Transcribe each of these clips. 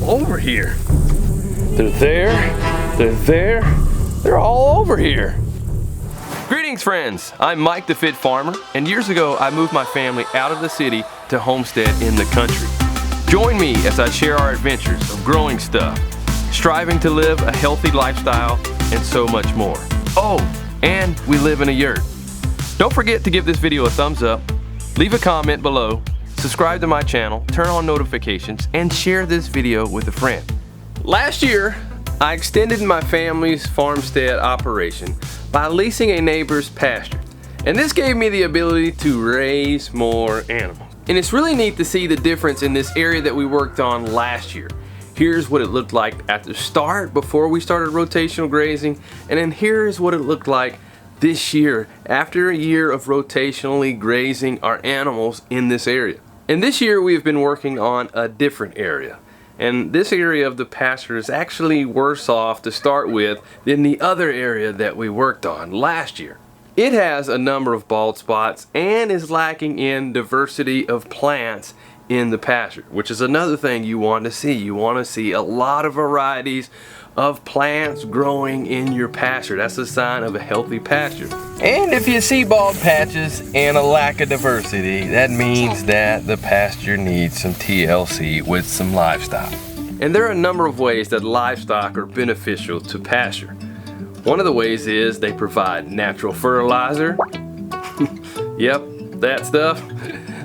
over here. They're there, they're all over here. Greetings friends, I'm Mike the Fit Farmer, and years ago I moved my family out of the city to homestead in the country. Join me as I share our adventures of growing stuff, striving to live a healthy lifestyle, and so much more. Oh, and we live in a yurt. Don't forget to give this video a thumbs up, leave a comment below, subscribe to my channel, turn on notifications, and share this video with a friend. Last year, I extended my family's farmstead operation by leasing a neighbor's pasture. And this gave me the ability to raise more animals. And it's really neat to see the difference in this area that we worked on last year. Here's what it looked like at the start before we started rotational grazing, and then here's what it looked like this year after a year of rotationally grazing our animals in this area. And this year we have been working on a different area. And this area of the pasture is actually worse off to start with than the other area that we worked on last year. It has a number of bald spots and is lacking in diversity of plants in the pasture, which is another thing you want to see. You want to see a lot of varieties of plants growing in your pasture. That's a sign of a healthy pasture. And if you see bald patches and a lack of diversity, that means that the pasture needs some TLC with some livestock. And there are a number of ways that livestock are beneficial to pasture. One of the ways is they provide natural fertilizer. Yep, that stuff.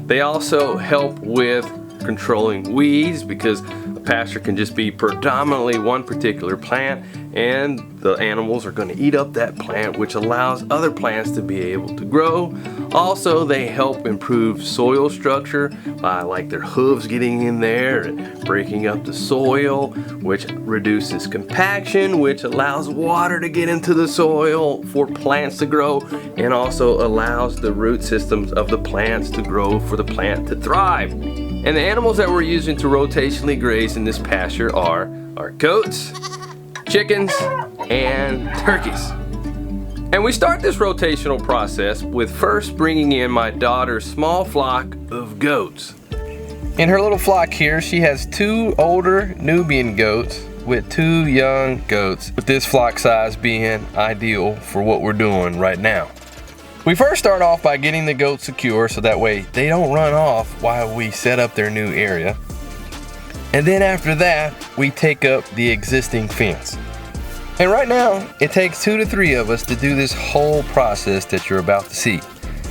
They also help with controlling weeds, because a pasture can just be predominantly one particular plant, and the animals are going to eat up that plant, which allows other plants to be able to grow. Also, they help improve soil structure by their hooves getting in there and breaking up the soil, which reduces compaction, which allows water to get into the soil for plants to grow, and also allows the root systems of the plants to grow for the plant to thrive. And the animals that we're using to rotationally graze in this pasture are our goats, chickens, and turkeys. And we start this rotational process with first bringing in my daughter's small flock of goats. In her little flock here, she has 2 older Nubian goats with 2 young goats, with this flock size being ideal for what we're doing right now. We first start off by getting the goats secure so that way they don't run off while we set up their new area. And then after that, we take up the existing fence. And right now, it takes 2 to 3 of us to do this whole process that you're about to see.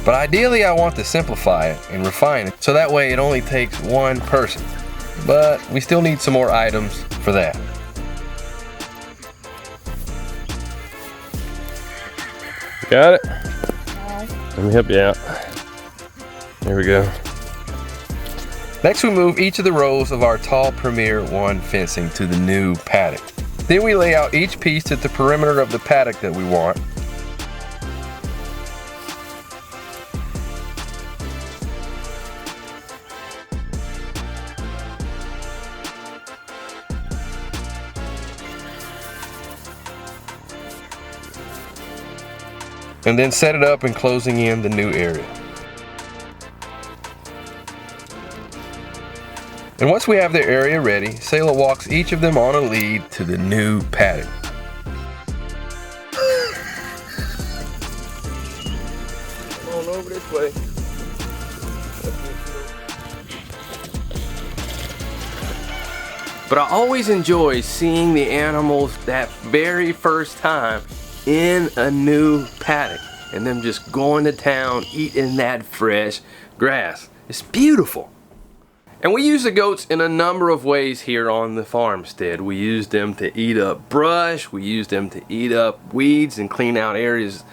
But ideally, I want to simplify it and refine it so that way it only takes 1 person. But we still need some more items for that. Got it? Let me help you out. There we go. Next, we move each of the rows of our tall Premier 1 fencing to the new paddock. Then we lay out each piece at the perimeter of the paddock that we want. And then set it up and closing in the new area. And once we have their area ready, Selah walks each of them on a lead to the new paddock. Come on over this way. But I always enjoy seeing the animals that very first time in a new paddock and them just going to town eating that fresh grass. It's beautiful. And we use the goats in a number of ways here on the farmstead. We use them to eat up brush, we use them to eat up weeds and clean out areas,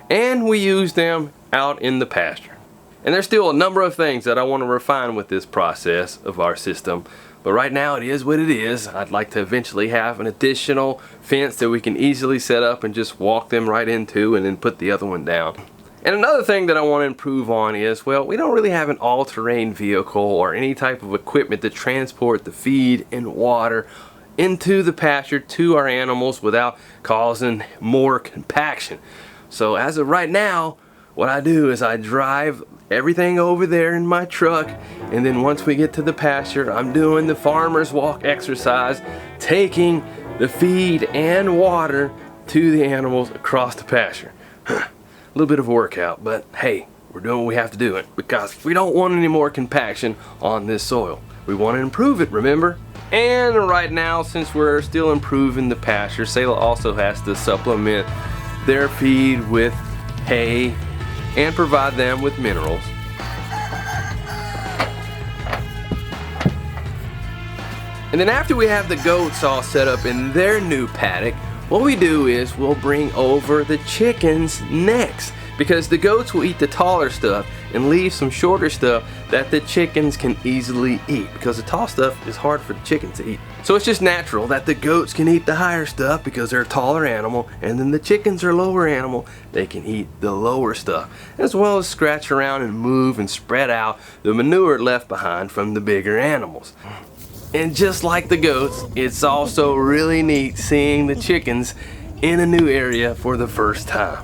and we use them out in the pasture. And there's still a number of things that I want to refine with this process of our system. But right now it is what it is. I'd like to eventually have an additional fence that we can easily set up and just walk them right into and then put the other one down. And another thing that I want to improve on is, well, we don't really have an all-terrain vehicle or any type of equipment to transport the feed and water into the pasture to our animals without causing more compaction. So as of right now, what I do is I drive everything over there in my truck, and then once we get to the pasture, I'm doing the farmer's walk exercise, taking the feed and water to the animals across the pasture. A little bit of a workout, but hey, we're doing what we have to do it because we don't want any more compaction on this soil. We want to improve it, remember? And right now, since we're still improving the pasture, Selah also has to supplement their feed with hay and provide them with minerals. And then after we have the goats all set up in their new paddock, what we do is we'll bring over the chickens next, because the goats will eat the taller stuff and leave some shorter stuff that the chickens can easily eat, because the tall stuff is hard for the chickens to eat. So it's just natural that the goats can eat the higher stuff because they're a taller animal, and then the chickens are a lower animal, they can eat the lower stuff, as well as scratch around and move and spread out the manure left behind from the bigger animals. And just like the goats, it's also really neat seeing the chickens in a new area for the first time.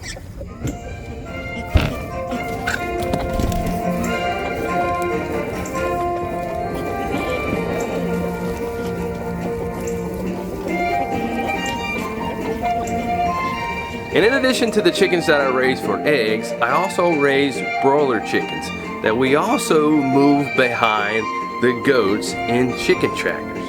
And in addition to the chickens that I raise for eggs, I also raise broiler chickens that we also move behind the goats in chicken trackers.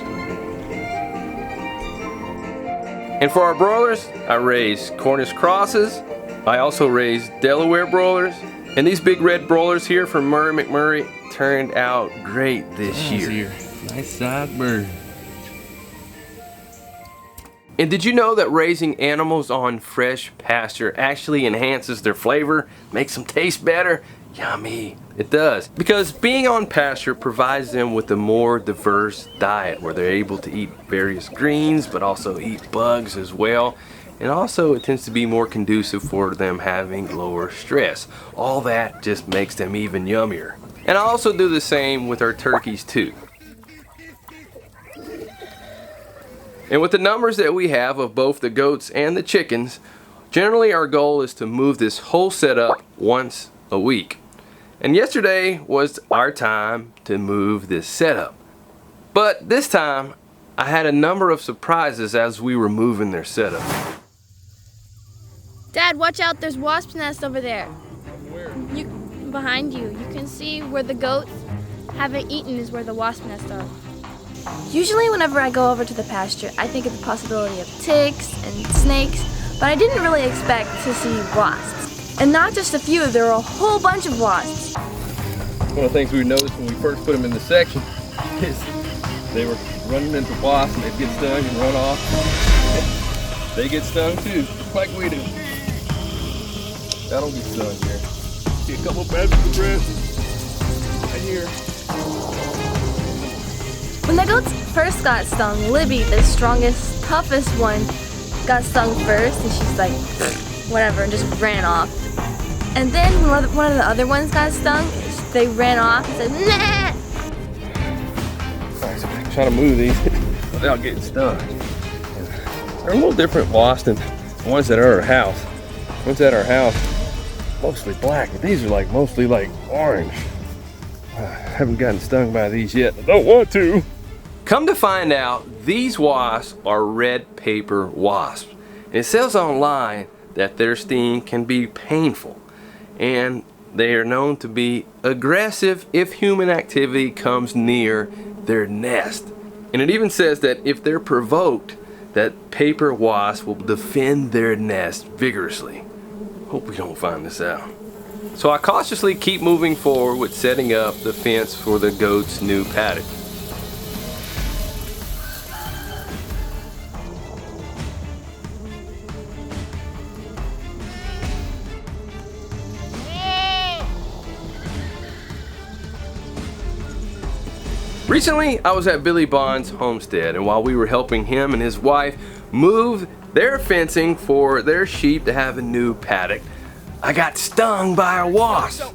And for our broilers, I raise Cornish crosses. I also raise Delaware broilers. And these big red broilers here from Murray McMurray turned out great this year. Nice sideburn. And did you know that raising animals on fresh pasture actually enhances their flavor, makes them taste better? Yummy. It does. Because being on pasture provides them with a more diverse diet where they're able to eat various greens but also eat bugs as well. And also it tends to be more conducive for them having lower stress. All that just makes them even yummier. And I also do the same with our turkeys too. And with the numbers that we have of both the goats and the chickens, generally our goal is to move this whole setup once a week. And yesterday was our time to move this setup. But this time, I had a number of surprises as we were moving their setup. Dad, watch out, there's wasp nest over there. Where? Behind you. You can see where the goats haven't eaten is where the wasp nests are. Usually whenever I go over to the pasture, I think of the possibility of ticks and snakes, but I didn't really expect to see wasps. And not just a few, there are a whole bunch of wasps. One of the things we noticed when we first put them in the section is they were running into wasps and they'd get stung and run off. They get stung too, just like we do. That'll be stung here. See a couple of baskets of bread right here. When the goats first got stung, Libby, the strongest, toughest one, got stung first, and she's like, whatever, and just ran off. And then when one of the other ones got stung, they ran off and said, nah! Alright, so I'm trying to move these without getting stung. They're a little different wasps than the ones that are at our house. The ones at our house, mostly black, but these are like mostly like orange. I haven't gotten stung by these yet. I don't want to. Come to find out, these wasps are red paper wasps. And it says online that their sting can be painful, and they are known to be aggressive if human activity comes near their nest. And it even says that if they're provoked, that paper wasps will defend their nest vigorously. Hope we don't find this out. So I cautiously keep moving forward with setting up the fence for the goats' new paddock. Recently, I was at Billy Bond's homestead, and while we were helping him and his wife move their fencing for their sheep to have a new paddock, I got stung by a wasp.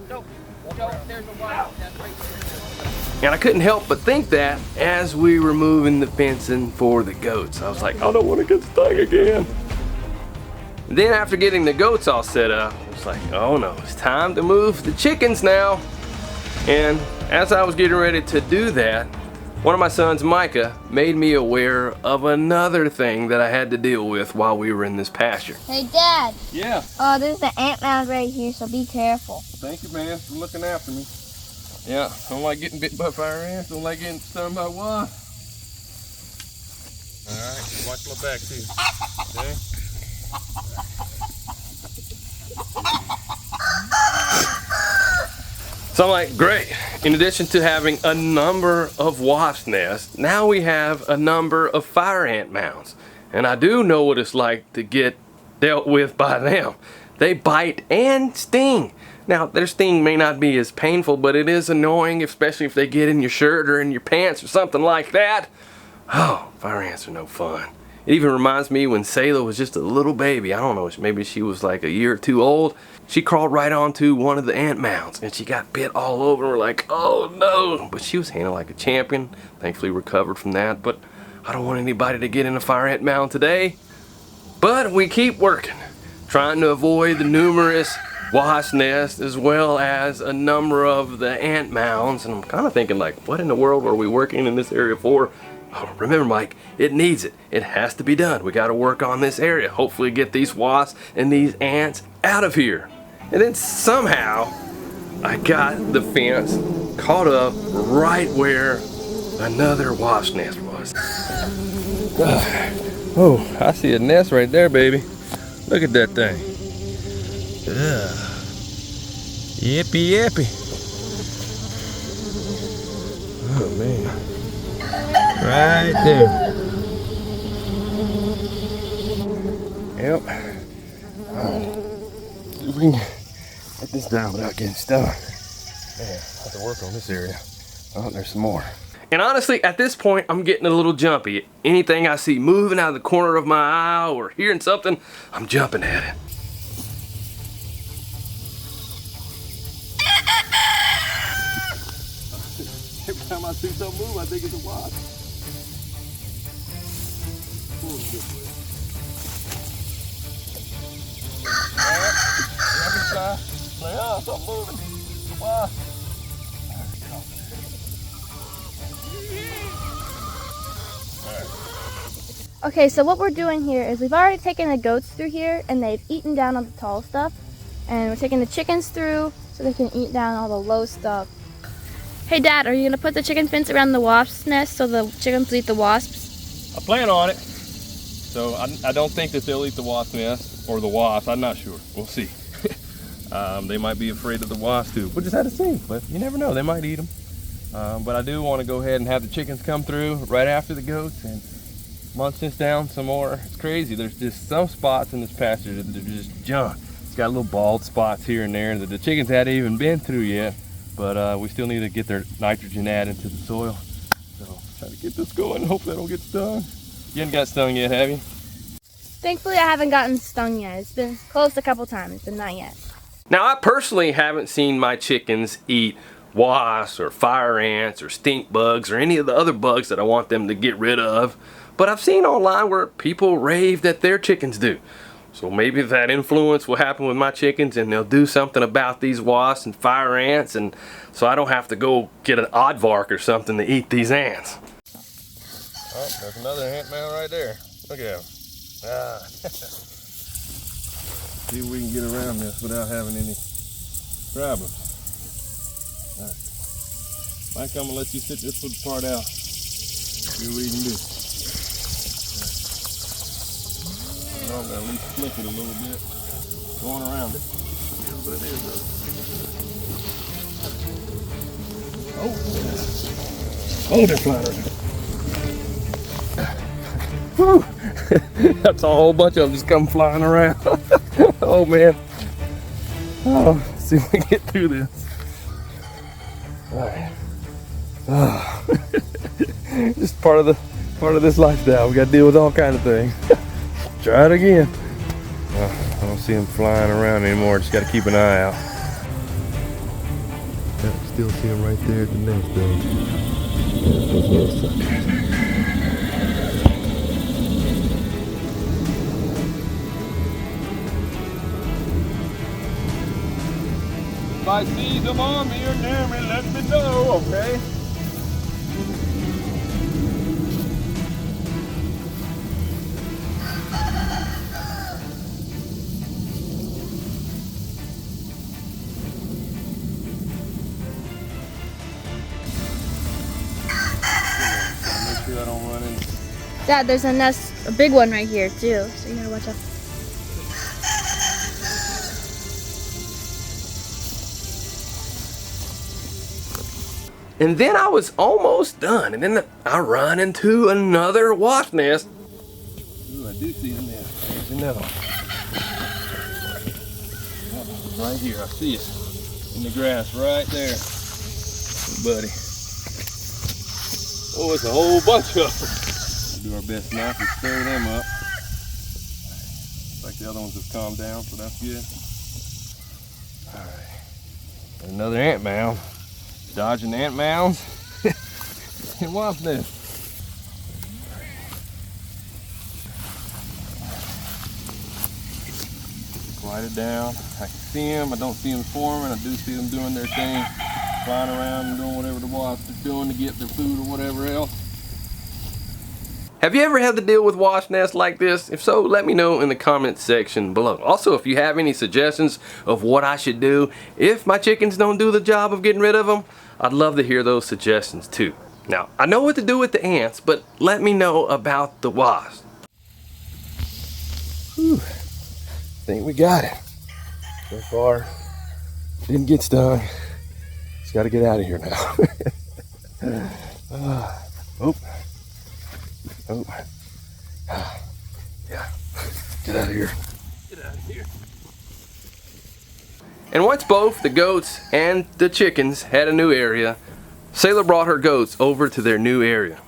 And I couldn't help but think that as we were moving the fencing for the goats. I was like, I don't want to get stung again. And then after getting the goats all set up, was like, oh no, it's time to move the chickens now. And as I was getting ready to do that, one of my sons, Micah, made me aware of another thing that I had to deal with while we were in this pasture. Hey, Dad. Yeah. There's the ant mound right here, so be careful. Thank you, man, for looking after me. Yeah, don't like getting bit by fire ants, don't like getting stung by wasps. All right, watch my back too. Okay. So I'm like, great. In addition to having a number of wasp nests, now we have a number of fire ant mounds. And I do know what it's like to get dealt with by them. They bite and sting. Now, their sting may not be as painful, but it is annoying, especially if they get in your shirt or in your pants or something like that. Oh, fire ants are no fun. It even reminds me when Sayla was just a little baby. I don't know, maybe she was like a year or two old. She crawled right onto one of the ant mounds and she got bit all over. We're like, oh no. But she was handled like a champion. Thankfully recovered from that. But I don't want anybody to get in a fire ant mound today. But we keep working, trying to avoid the numerous wasp nests as well as a number of the ant mounds. And I'm kind of thinking like, what in the world are we working in this area for? Oh, remember, Mike, it needs it. It has to be done. We got to work on this area. Hopefully get these wasps and these ants out of here. And then somehow I got the fence caught up right where another wasp nest was. Oh, I see a nest right there, baby. Look at that thing. Yippee yippee. Oh man. Right there. Yep. See if we can get this down without getting stung. Man, I have to work on this area. Oh, there's some more. And honestly, at this point, I'm getting a little jumpy. Anything I see moving out of the corner of my eye or hearing something, I'm jumping at it. Every time I see something move, I think it's a wasp. Something moving. Wow. Okay, so what we're doing here is we've already taken the goats through here and they've eaten down all the tall stuff. And we're taking the chickens through so they can eat down all the low stuff. Hey Dad, are you gonna put the chicken fence around the wasp nest so the chickens eat the wasps? I plan on it. So I don't think that they'll eat the wasp nest or the wasp. I'm not sure. We'll see. They might be afraid of the wasp too. We'll just have to see. But you never know. They might eat them. But I do want to go ahead and have the chickens come through right after the goats and munch this down some more. It's crazy. There's just some spots in this pasture that are just junk. It's got little bald spots here and there that the chickens hadn't even been through yet. But we still need to get their nitrogen added to the soil. So try to get this going. Hope they don't get stung. You haven't got stung yet, have you? Thankfully, I haven't gotten stung yet. It's been close a couple times, but not yet. Now, I personally haven't seen my chickens eat wasps or fire ants or stink bugs or any of the other bugs that I want them to get rid of. But I've seen online where people rave that their chickens do. So maybe that influence will happen with my chickens and they'll do something about these wasps and fire ants, and so I don't have to go get an aardvark or something to eat these ants. Oh, there's another ant mound right there. Look at him. See if we can get around this without having any problems. All right. Mike, I'm gonna let you sit this one part out. See what we can do. I'm gonna at least flip it a little bit, going around it. Here's what it is. Oh, they're flying. Whew. That's a whole bunch of them just come flying around. Oh man. Oh, let's see if we can get through this. All right. Oh. Just part of this lifestyle. We got to deal with all kinds of things. Try it again. I don't see them flying around anymore. Just got to keep an eye out. I still see them right there at the nest though. If I see them on me or near me, let me know, okay? Make sure I don't run in. Dad, there's a nest, a big one right here too, so you gotta watch out. And then I was almost done, and then I run into another wasp nest. Ooh, I do see the nest. There's another one. Right here, I see it in the grass right there, buddy. Oh, it's a whole bunch of them. We'll do our best not to stir them up. Looks like the other ones have calmed down, so that's good. All right, another ant mound. Dodging ant mounds and wasp nests. Quiet it down. I can see them. I don't see them forming. I do see them doing their thing, flying around and doing whatever the wasps are doing to get their food or whatever else. Have you ever had to deal with wasp nests like this? If so, let me know in the comments section below. Also, if you have any suggestions of what I should do if my chickens don't do the job of getting rid of them, I'd love to hear those suggestions too. Now, I know what to do with the ants, but let me know about the wasps. Whew. I think we got it. So far, didn't get stung. Just got to get out of here now. Oh. Yeah, get out of here. Get out of here. And once both the goats and the chickens had a new area, Sailor brought her goats over to their new area.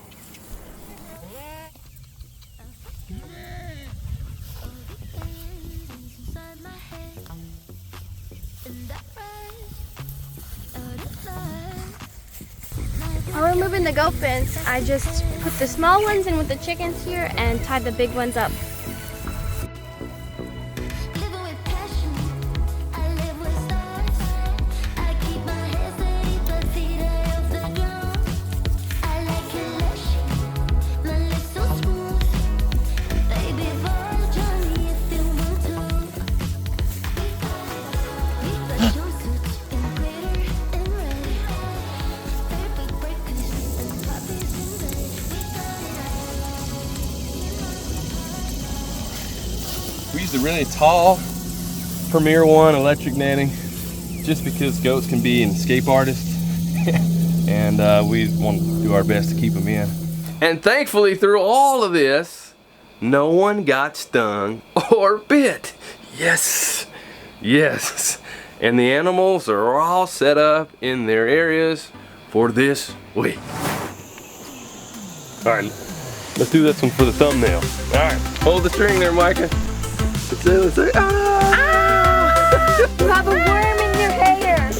While we're moving the goat fence, I just put the small ones in with the chickens here and tied the big ones up. We used a really tall Premier 1 electric netting just because goats can be an escape artist and we want to do our best to keep them in. And thankfully through all of this, no one got stung or bit. Yes, yes. And the animals are all set up in their areas for this week. All right, let's do this one for the thumbnail. All right, hold the string there, Micah. Let's say, ah! You have a worm in your hair.